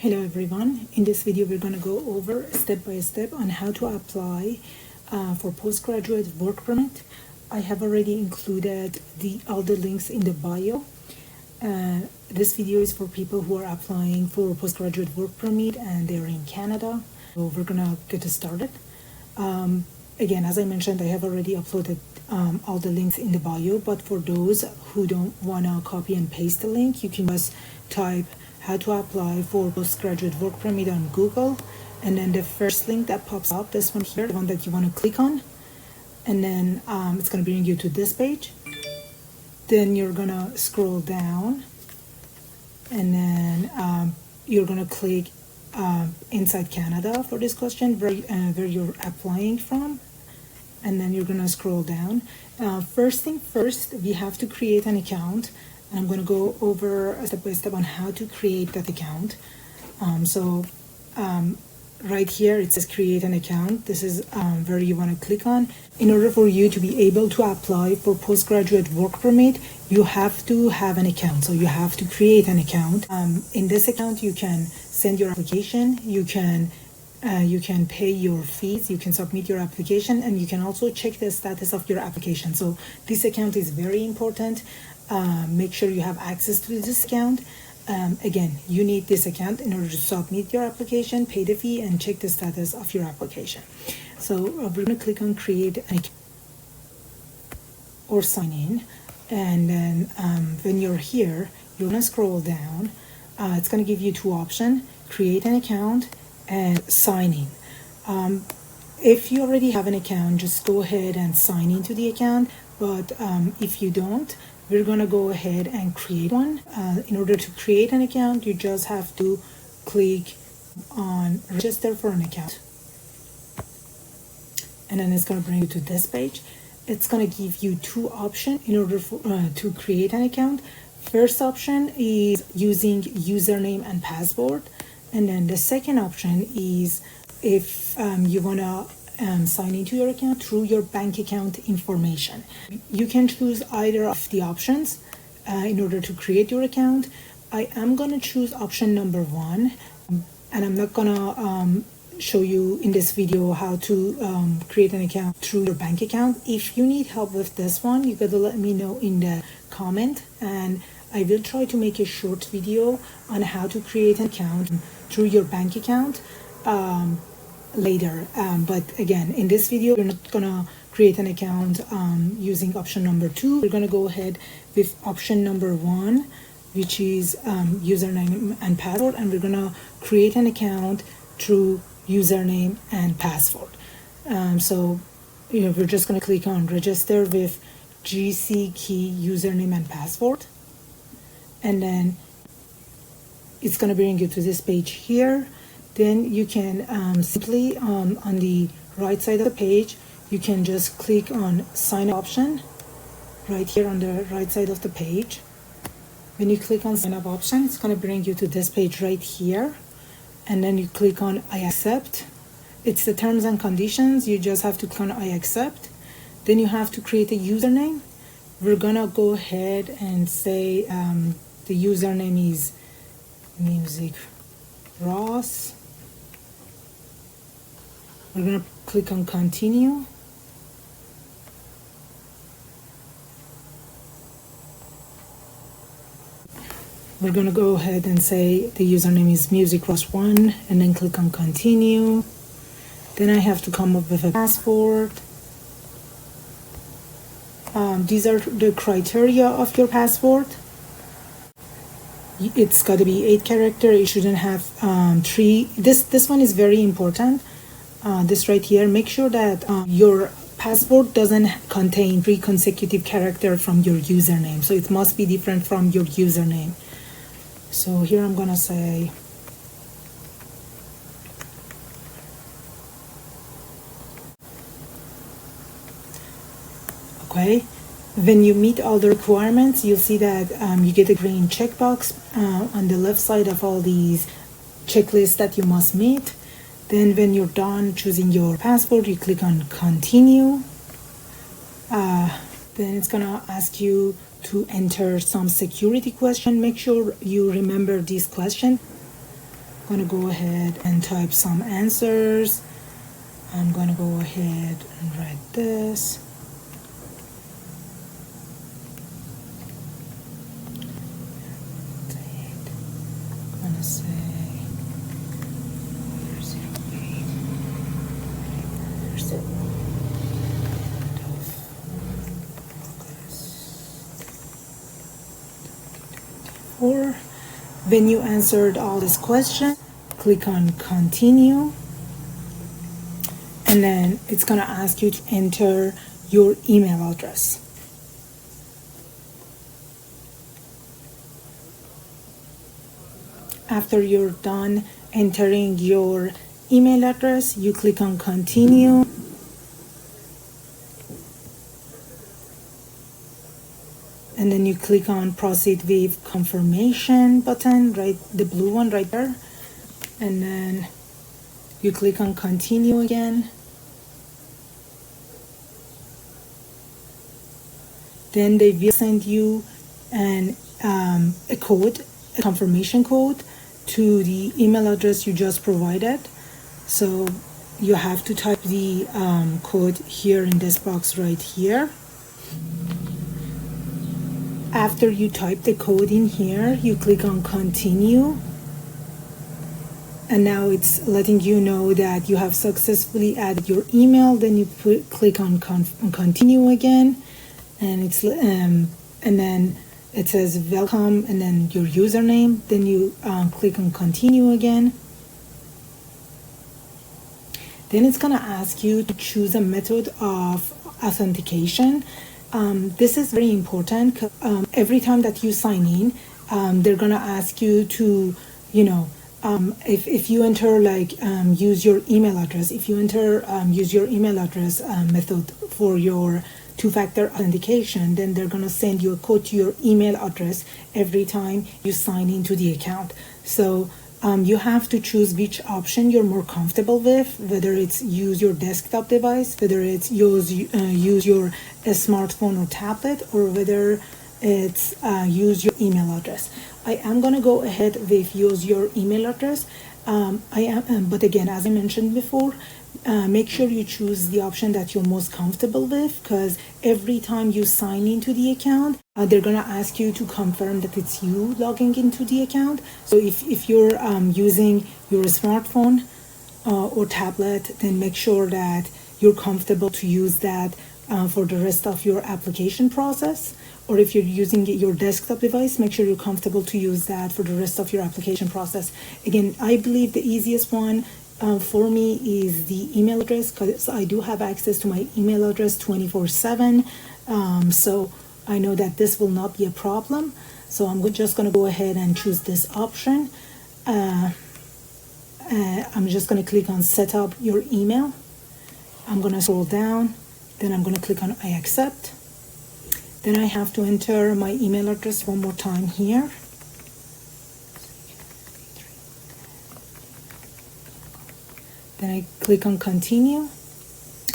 Hello everyone. In this video we're going to go over step by step on how to apply for postgraduate work permit. I have already included all the links in the bio. This video is for people who are applying for postgraduate work permit and they're in Canada. So we're going to get started. Again, as I mentioned, I have already uploaded all the links in the bio, but for those who don't want to copy and paste the link, you can just type how to apply for postgraduate work permit on Google, and then the first link that pops up, this one here, the one that you want to click on, and then it's going to bring you to this page. Then you're going to scroll down, and then you're going to click inside Canada for this question, where you're applying from, and then you're going to scroll down. First thing first, we have to create an account. I'm going to go over step by step on how to create that account. Right here it says create an account. This is where you want to click on. In order for you to be able to apply for postgraduate work permit, you have to have an account. So you have to create an account. In this account you can send your application, you can pay your fees, you can submit your application, and you can also check the status of your application. So this account is very important. Make sure you have access to this account. Again, you need this account in order to submit your application, pay the fee, and check the status of your application. So we're going to click on create an account or sign in, and then when you're here, you're going to scroll down. It's going to give you two options: create an account and sign in. If you already have an account, just go ahead and sign into the account, but if you don't, we're going to go ahead and create one. In order to create an account, you just have to click on register for an account, and then it's going to bring you to this page. It's going to give you two options in order to create an account. First option is using username and password, and then the second option is if you want to sign into your account through your bank account information. You can choose either of the options in order to create your account. I am going to choose option number one, and I'm not going to show you in this video how to create an account through your bank account. If you need help with this one, you gotta let me know in the comment, and I will try to make a short video on how to create an account through your bank account later. But again, in this video, we're not gonna create an account using option number two. We're gonna go ahead with option number one, which is username and password, and we're gonna create an account through username and password. We're just gonna click on register with GC key username and password, and then it's gonna bring you to this page here. Then you can simply on the right side of the page, you can just click on sign up option right here on the right side of the page. When you click on sign up option, it's going to bring you to this page right here, and then you click on I accept. It's the terms and conditions. You just have to click on I accept. Then you have to create a username. We're gonna go ahead and say the username is Music Ross. We're going to click on continue. We're going to go ahead and say the username is musicross1, and then click on continue. Then I have to come up with a password. These are the criteria of your password. It's got to be 8 characters. It shouldn't have 3. This one is very important. This right here, make sure that your password doesn't contain 3 consecutive characters from your username. So it must be different from your username. So here I'm gonna say okay. When you meet all the requirements, you'll see that you get a green checkbox on the left side of all these checklists that you must meet. Then when you're done choosing your password, you click on continue. Then it's gonna ask you to enter some security question. Make sure you remember this question. going to go ahead and type some answers. I'm going to go ahead and write this. I'm going to say or when you answered all these questions, click on continue, and then it's going to ask you to enter your email address. After you're done entering your email address, you click on continue. And then you click on proceed with confirmation button, right, the blue one right there. And then you click on continue again. Then they will send you a code, a confirmation code to the email address you just provided. So you have to type the code here in this box right here. After you type the code in here, you click on continue. And now it's letting you know that you have successfully added your email. Then you click on continue again, and it's and then it says welcome, and then your username. Then you click on continue again. Then it's gonna ask you to choose a method of authentication. This is very important. Every time that you sign in, they're gonna ask you to, if you enter use your email address, if you enter use your email address method for your two-factor authentication, then they're gonna send you a code to your email address every time you sign into the account. So you have to choose which option you're more comfortable with, whether it's use your desktop device, whether it's use your smartphone or tablet, or whether it's use your email address. I am going to go ahead with use your email address. But again, as I mentioned before, make sure you choose the option that you're most comfortable with, because every time you sign into the account, they're going to ask you to confirm that it's you logging into the account. So if you're using your smartphone or tablet, then make sure that you're comfortable to use that for the rest of your application process. Or if you're using your desktop device, make sure you're comfortable to use that for the rest of your application process. Again, I believe the easiest one for me is the email address, because I do have access to my email address 24/7. So I know that this will not be a problem. So I'm just going to go ahead and choose this option. I'm just going to click on set up your email. I'm going to scroll down. Then I'm going to click on I accept. Then I have to enter my email address one more time here. Then I click on continue.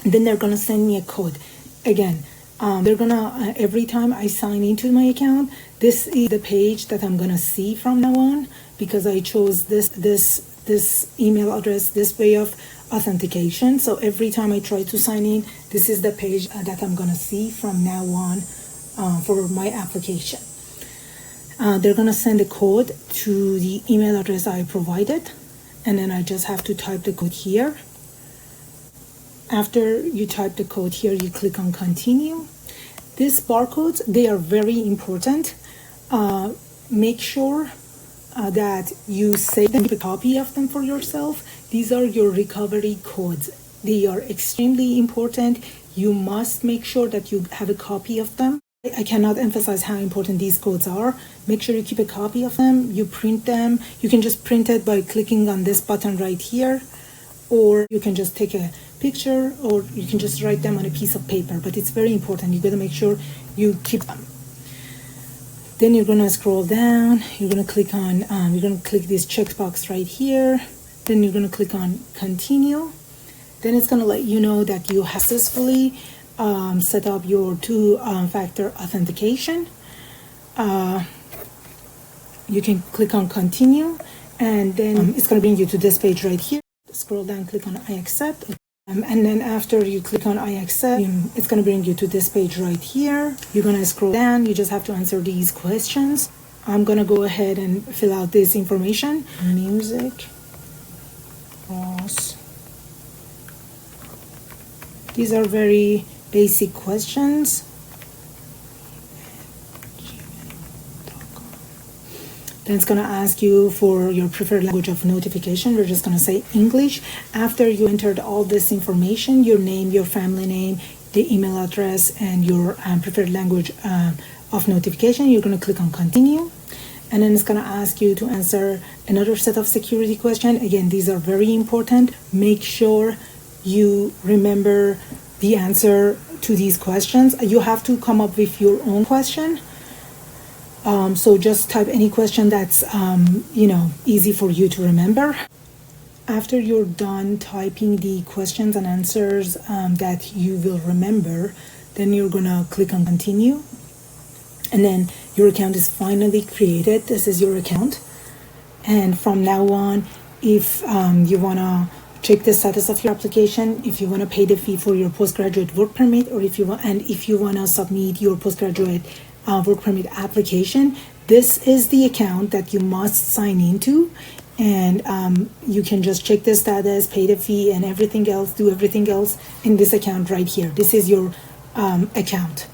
And then they're going to send me a code. Again, they're going to, every time I sign into my account, this is the page that I'm going to see from now on, because I chose this email address, this way of authentication. So every time I try to sign in, this is the page that I'm going to see from now on for my application. They're going to send a code to the email address I provided, and then I just have to type the code here. After you type the code here, you click on continue. These barcodes, they are very important. Make sure that you save them, keep a copy of them for yourself. These are your recovery codes. They are extremely important. You must make sure that you have a copy of them. I cannot emphasize how important these codes are. Make sure you keep a copy of them. You print them. You can just print it by clicking on this button right here, or you can just take a picture, or you can just write them on a piece of paper. But it's very important. You got to make sure you keep them. Then you're going to scroll down. You're going to click on, you're going to click this checkbox right here. Then you're going to click on continue. Then it's going to let you know that you have successfully set up your two-factor authentication. You can click on continue, and then it's going to bring you to this page right here. Scroll down, click on I accept. And then after you click on I accept, it's going to bring you to this page right here. You're going to scroll down. You just have to answer these questions. I'm going to go ahead and fill out this information. Music. Cross. These are very basic questions. Then it's going to ask you for your preferred language of notification. We're just going to say English. After you entered all this information, your name, your family name, the email address, and your preferred language of notification, you're going to click on continue. And then it's going to ask you to answer another set of security questions. Again, these are very important. Make sure you remember the answer to these questions. You have to come up with your own question. So just type any question that's, easy for you to remember. After you're done typing the questions and answers that you will remember, then you're gonna click on continue. And then your account is finally created. This is your account. And from now on, if you wanna check the status of your application, if you wanna pay the fee for your postgraduate work permit, or if you wanna submit your postgraduate work permit application, this is the account that you must sign into, and you can just check the status, pay the fee, and everything else, do everything else in this account right here. This is your account.